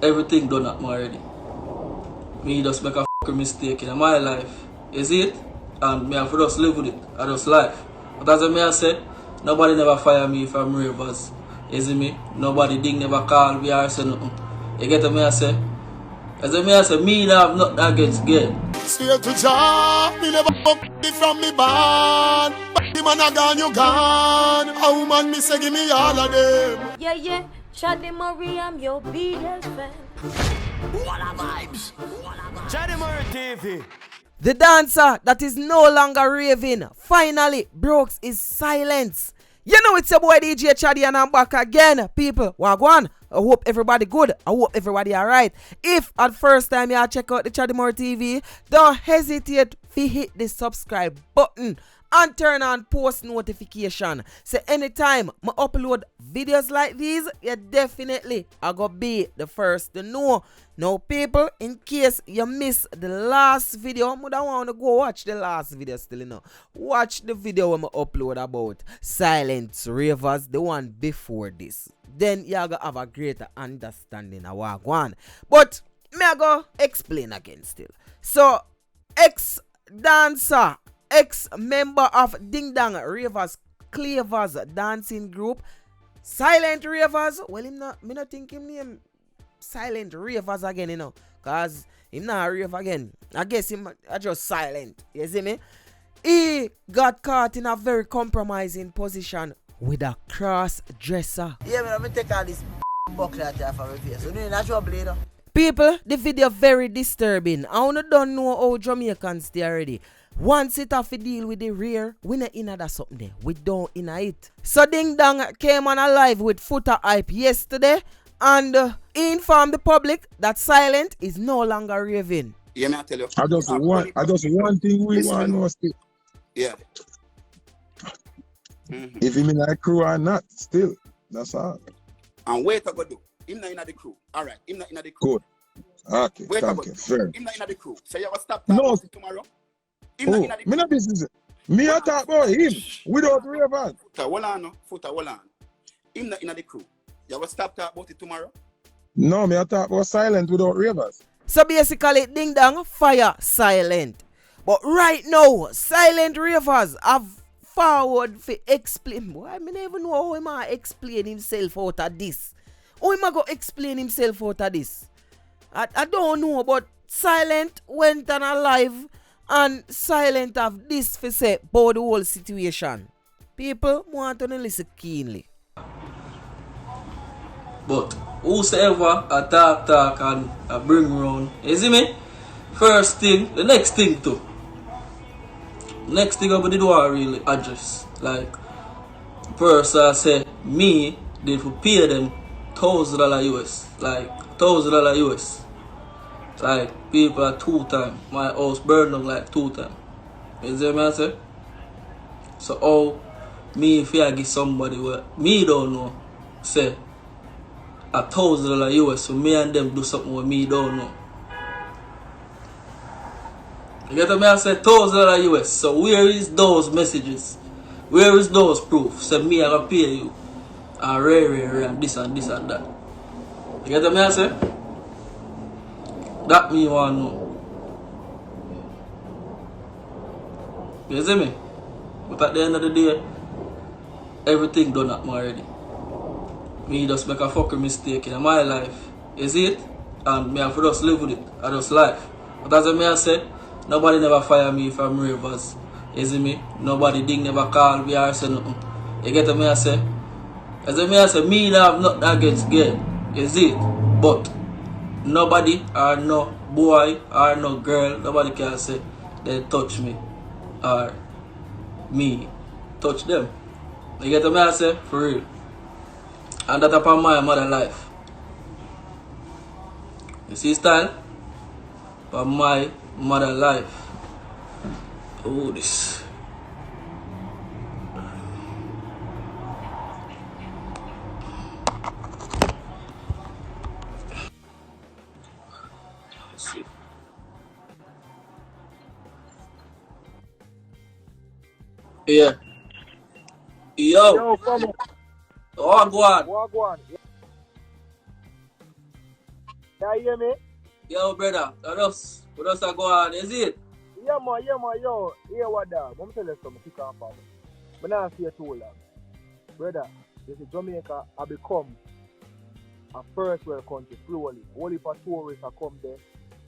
everything done at me already. Me just make a fucking mistake in my life. You see it? And me have to just live with it. I just life. But as I said, nobody never fire me from Ravers. You see me? Nobody ding never call me or say nothing. You get what I say? As I say, me have nothing against girl. Stay to job, me never fuck it from me band. But the man a gone, you gone. A woman me say give me all of them. Yeah, Chaddy Murray, I'm your biggest fan. What a vibes. Chaddy Murray TV. The dancer that is no longer raving finally broke his silence. You know it's your boy DJ Chaddy and I'm back again. People, wagwan. I hope everybody good. I hope everybody alright. If at first time you check out the Chaddy Murray TV, don't hesitate to hit the subscribe button and turn on post notification. So anytime I upload videos like these, you definitely are going to be the first to know. Now people, in case you miss the last video, I don't want to go watch the last video still, you know. Watch the video when I upload about Silent Ravers, the one before this. Then you're going to have a greater understanding of what going on. But me I go explain again still. So, ex-dancer, ex-member of Ding Dang Ravers Clavers dancing group, Silent Ravers. Well, me not think him name Silent Ravers again, you know, cause him not a rave again. I guess him just silent. You see me? He got caught in a very compromising position with a cross-dresser. Yeah, man, I'm gonna take all this buckler off of my face. So, you know, trouble, you know. People, the video very disturbing. I don't know how Jamaicans stay already. Once it have to deal with the rear, we not in that something there. We don't in it. So Ding Dang came on alive with footer hype yesterday and he informed the public that Silent is no longer raving. Yeah, me I tell you. I just one thing we want to know still. Yeah. If him in the crew or not, still. That's all. And wait to go do. Him not in the crew. Alright, him not in the crew. Good. Okay, wait thank you. Fair. Him not in the crew. So you will stop no. tomorrow? Oh, me not business. Me I talk about him without Ravers. Footer, hold on. Him not in the crew. You will stop talk about it tomorrow? No, me I talk about Silent without Ravers. So basically, Ding Dang fire Silent. But right now, Silent Ravers have forward for explain. Boy, I don't even know how he might explain himself out of this. How he might go explain himself out of this? I don't know, but Silent went on a live and Silent have this for say about the whole situation. People want to listen keenly. But whosoever I talk and bring around, you see me? First thing, the next thing too. Next thing I'm going to do I really address. Like, person say, me, they will pay them $1,000 US. Like, $1,000 US. Like, people are 2 times. My house burned down like 2 times. You see what I say? So, how me, if I give somebody what me don't know, say, $1,000 US, so me and them do something what me don't know. You get what I say? $1,000 US. So where is those messages? Where is those proof? Say me I gonna pay you. And rare and this and that. You get what I say? That me want to know. You see me? But at the end of the day, everything done at me already. Me just make a fucking mistake in my life. You see it? And me have to just live with it. I just life. But as I say, nobody never fire me from Ravers. You see me? Nobody ding never call me or say nothing. You get what I say? As I say, me have nothing against girl. You see it? But nobody or no boy or no girl, nobody can say they touch me or me touch them. You get what I say? For real. And that upon my mother life. You see style? For my mother life. Oh, this. Let's see. Yeah. Yo, come on. Oh, go on. Walk on. You hear me? Yo, brother, what else are go on? Is it? Yeah, man, yo. Hear what, dog? I'm tell you something, kick off of it. I'm not say too long. Brother, this is Jamaica, I become a first world country slowly. Whole heap of tourists are come there.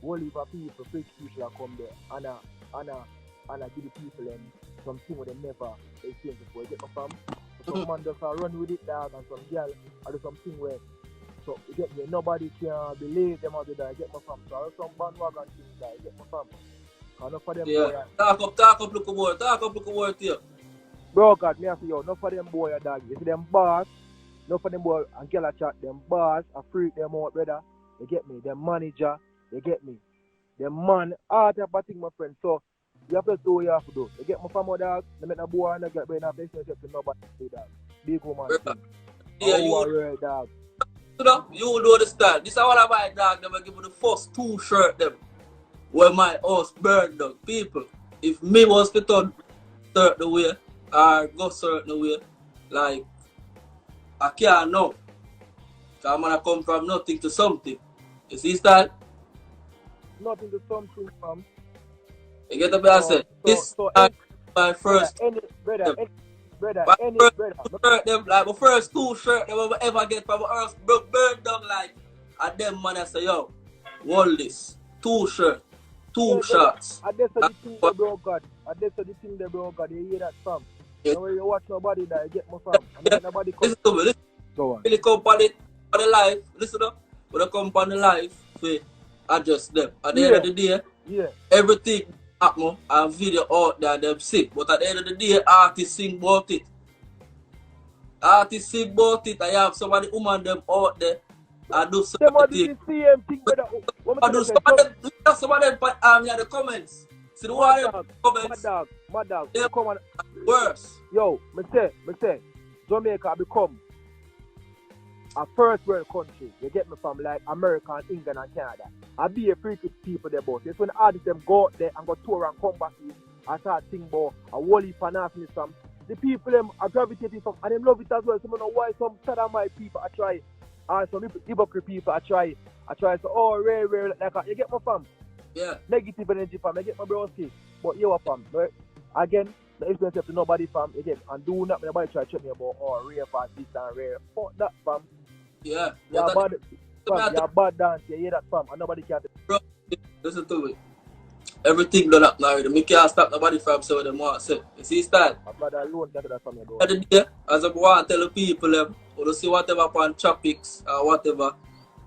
Whole heap of people, rich people are come there. And I give the people them something where they never experienced before. You get my fam? So some man just run with it, dog, and some girl I do something where so you get me, nobody can believe them or that. You get my fam. So I have some bandwagon things that you get my fam. Enough for them boy. Talk up, look about here. Bro, God, me I say yo, enough for them boy, dog. You see them boss, enough for them boy and girl a chat, them boss, I freak them out, brother. You get me? Them manager, you get me? Them man, all type of thing, my friend. So you have to do what you have to do. You get my family, dog. They make the boy and they get brain up, they say to nobody, dog. Big woman. Yeah, you dog. You do understand. This is what I buy, dog. Them give me the first 2 shirt them. Where my house burned down. People, if me was to turn certain way or go certain way, like I can't know. Because I'm gonna come from nothing to something. You see that? Nothing to something from. You get what I said? This is my first. Brother. Them, like my first 2 shirt them I ever get from my house burned down like and them man I say yo, hold this. 2 shirt. 2 shots. I just said the thing they bro God. You hear that fam? Yeah. When you watch nobody that you get my fam. And nobody come. Listen to me. Go on. Really come on the life. Listen up. When I come on the life, we adjust them. At the end of the day, everything happen and video out there them sick. But at the end of the day, artists sing about it. I have somebody woman them out there. I do something. I do some of them in the comments. See the one in the comments. My dog. Yeah, come on. Worse. Yo, me say, Jamaica become a first world country. You get me from like America and England and Canada. I be a free people there, boss. It's when artists them go out there and go tour and come back here and start sing about a whole heap of nasty stuff. The people them are gravitating from and them love it as well. So I don't know why some sodomite people are trying. And some hypocrite people I try so rare like you get my fam. Yeah. Negative energy fam, I get my broski. But you fam, right? Again, the experience to nobody fam again and do not nobody try to check me about rare fam, this and rare. Fuck that fam. Yeah. You're bad fam, you're bad dance, you hear that fam and nobody can. Bro, listen to me. Everything done up now. We can't stop nobody from saying what they want to say. You see that? My brother alone can do that from your door. The day, as I want to tell the people them, or to see whatever upon topics or whatever,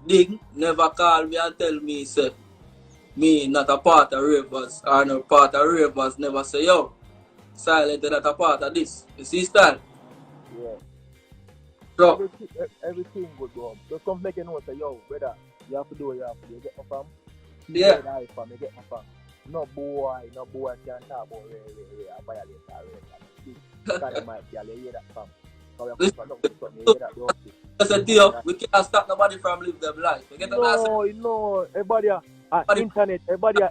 Ding never call me and tell me say me not a part of Ravers or not part of Ravers. Never say yo, Silent not a part of this. You see that? Yeah. So everything good bro. Just come make a note say yo, brother, you have to do what you have to do. You get my fam? Yeah. You get my fam. No boy can talk about I violate you hear that fam. Listen to you, we can't stop nobody from living their life. You get no, everybody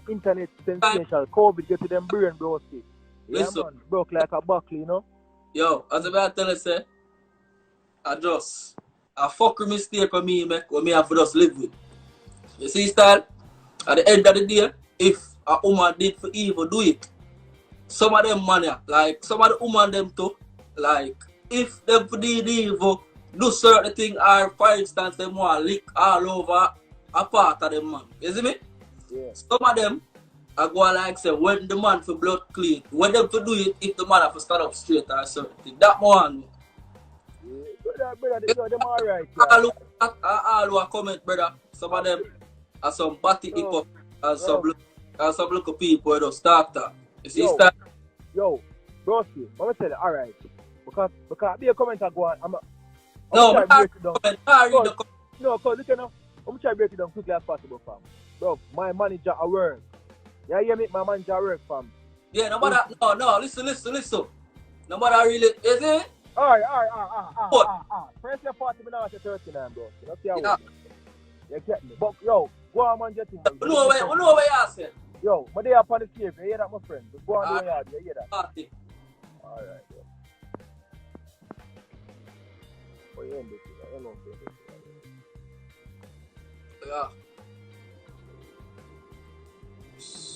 internet sensational. COVID get to them brain bro. Yeah man, broke like a buckle, you know? Yo, as I tell you say, I fuck with mistake for me make what me have to just live with. You see style? At the end of the day, if a woman did for evil, do it. Some of them man, like some of the woman them too, like if them for did evil, do certain thing or for instance them want lick all over a part of them man. You see me? Yeah. Some of them I go like say when the man for blood clean, when them to do it if the man have to stand up straight or certain thing. That one. Yeah, brother, them alright. All who comment, brother. Some of them are some batty hip hop and some local people who just start that. You see that? Yo, broski, I'm gonna tell you, alright. Because be a commenter go on. No, I'm trying to break it down. No, because look enough. I'm trying to break it down quickly as possible, fam. Bro, my manager at work. Yeah, you make my manager at work, fam. Yeah, no matter. No, listen. No matter really, is it? Alright. First your 40 minutes to 39, bro. You know, see how you get me. But yo, go on, man, get him. No way you say. Yo, but they are upon the cave. You hear that, my friend? Just go on the yard. You hear that? Alright, bro. Oh, you end this. Yeah.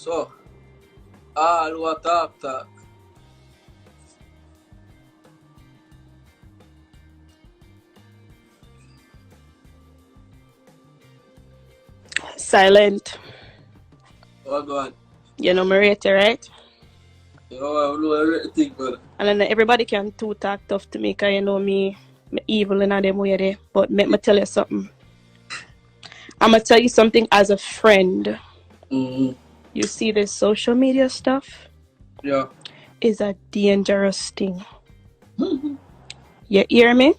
So, all who talk. Silent. Oh, go on. You know Marita, right? Oh, I know everything, brother. And then everybody can too talk tough to me, cause you know me evil in them way there. But let me tell you something. I'm gonna tell you something as a friend. Mm-hmm. You see this social media stuff? Yeah. Is a dangerous thing. You hear me?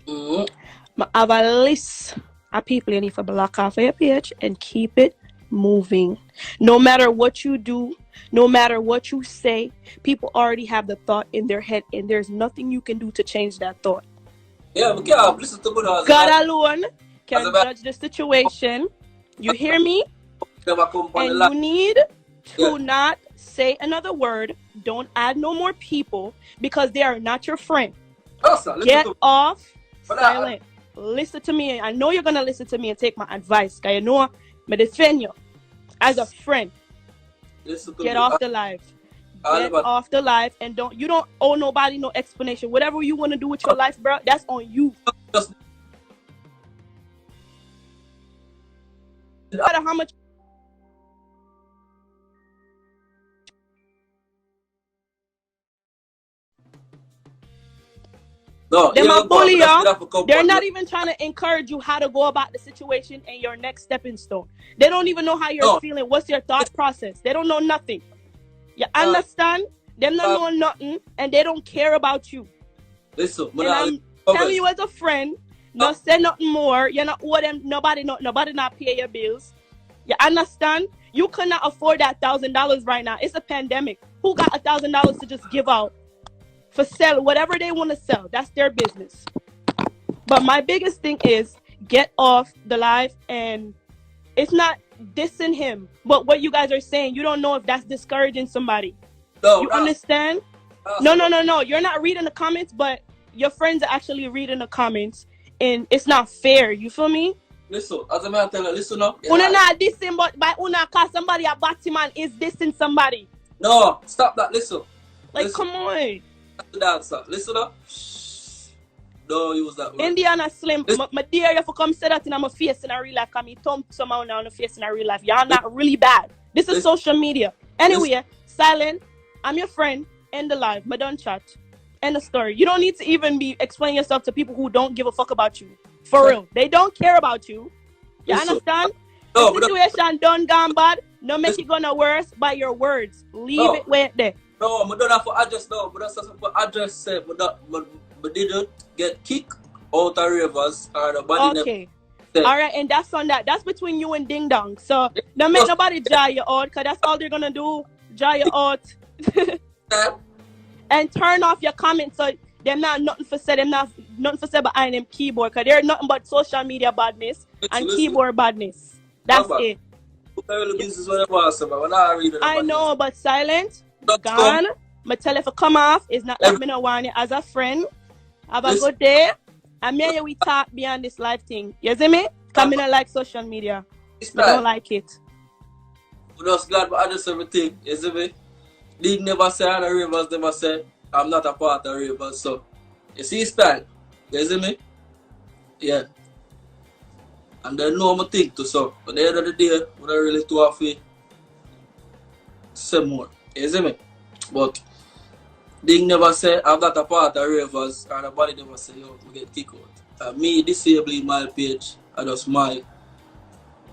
Mm-hmm. I have a list of people you need to block off of your page and keep it moving. No matter what you do, no matter what you say, people already have the thought in their head, and there's nothing you can do to change that thought. Yeah, we can't listen to good. God alone can judge the situation. You hear me? And you need to not say another word. Don't add no more people because they are not your friend. Get off silent. Listen to me. I know you're going to listen to me and take my advice. Because you know I'm defend you as a friend. Get off the live. Get off the live and you don't owe nobody no explanation. Whatever you want to do with your life, bro, that's on you. No matter how much they might bully you. They're not even trying to encourage you how to go about the situation and your next stepping stone. They don't even know how you're feeling. What's your thought process? They don't know nothing. You understand? They don't know nothing, and they don't care about you. Listen, and I'm telling you as a friend, not say nothing more. You're not owe them. Nobody not pay your bills. You understand? You cannot afford that $1,000 right now. It's a pandemic. Who got $1,000 to just give out for sell whatever they want to sell? That's their business. But my biggest thing is get off the live, and it's not dissing him, but what you guys are saying, you don't know if that's discouraging somebody. You understand? No. You're not reading the comments, but your friends are actually reading the comments, and it's not fair. You feel me? Listen, as a man tell you, listen up. Una not dissing, but by una cause somebody a Batman is dissing somebody. No, stop that. Listen. Come on. That's the dancer. Listen up. Don't use that word. Indiana Slim, my dear, you have to come say that in my face in a real life, because me thump somehow now in the face in a real life. Y'all not really bad. This is social media. Anyway, silent. I'm your friend. End the live. But don't chat. End the story. You don't need to even be explaining yourself to people who don't give a fuck about you. For real. They don't care about you. You understand? The situation done gone bad. No make it gonna worse by your words. Leave it where there. No, I don't have to adjust now. But that's what I just said. But didn't get kicked out of Ravers or the body. Okay. Alright, and that's on that. That's between you and Ding Dong. So don't make nobody jar you out, because that's all they're gonna do. Jar you out. And turn off your comments so them not nothing for say, them not nothing for say behind them keyboard, because they're nothing but social media badness and keyboard badness. That's it. I know, but silent, gone. My telephone come off is not like me no want you as a friend. Have a good day. And me and we talk beyond this live thing. You see me? Because I don't like social media. I don't like it. I'm just glad I just everything. You see me? League never say, and the Ravers never say, I'm not a part of Ravers. So, you see style? You see me? Yeah. And they know my thing too, so. But at the end of the day, we don't really too have to say more. You see me? But Ding never say, I'm not a part of Ravers, and the body never say, yo, we get kicked out. Me disabling my page, I just my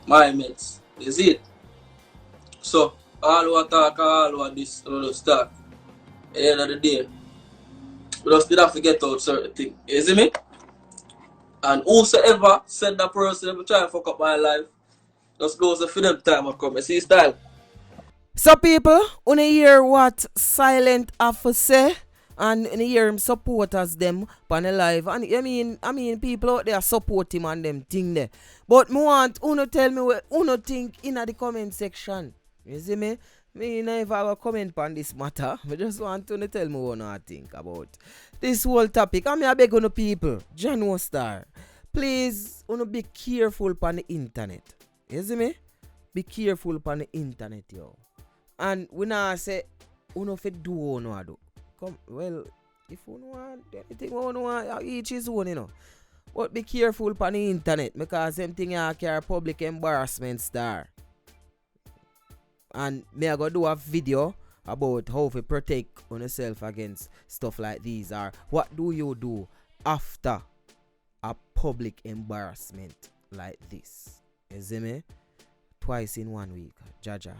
mates. You see it? So, all who talk, all who this, all who start. At the end of the day, we just still have to get out certain things. You see me? And whosoever said that person ever try to fuck up my life, just goes for them time I come. You see style? So people, when you hear what Silent have to say, and when you hear him supporters them on the live, and I mean people out there support him and them thing there. But me want Uno tell me what Uno think in the comment section. You see me? Me never have a comment on this matter. I just want to tell me what I think about this whole topic. I beg on the people, John Star, please Uno be careful on the internet. You see me? Be careful on the internet, yo. And we now say, uno fe do uno do. Come, well, if you want anything you want, each his own, you know. But be careful on the internet because them thing you carry public embarrassment star. And me I go do a video about how to protect on yourself against stuff like these, or what do you do after a public embarrassment like this. You see me? Twice in 1 week. Jaja.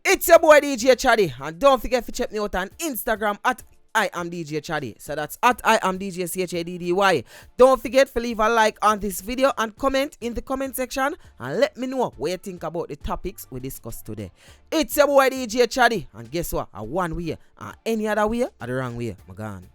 It's your boy DJ Chaddy, and don't forget to check me out on Instagram at I am DJ Chaddy. So that's at I am DJ CHADDY. Don't forget to leave a like on this video and comment in the comment section and let me know what you think about the topics we discussed today. It's your boy DJ Chaddy, and guess what? A one way and any other way are the wrong way. My gone.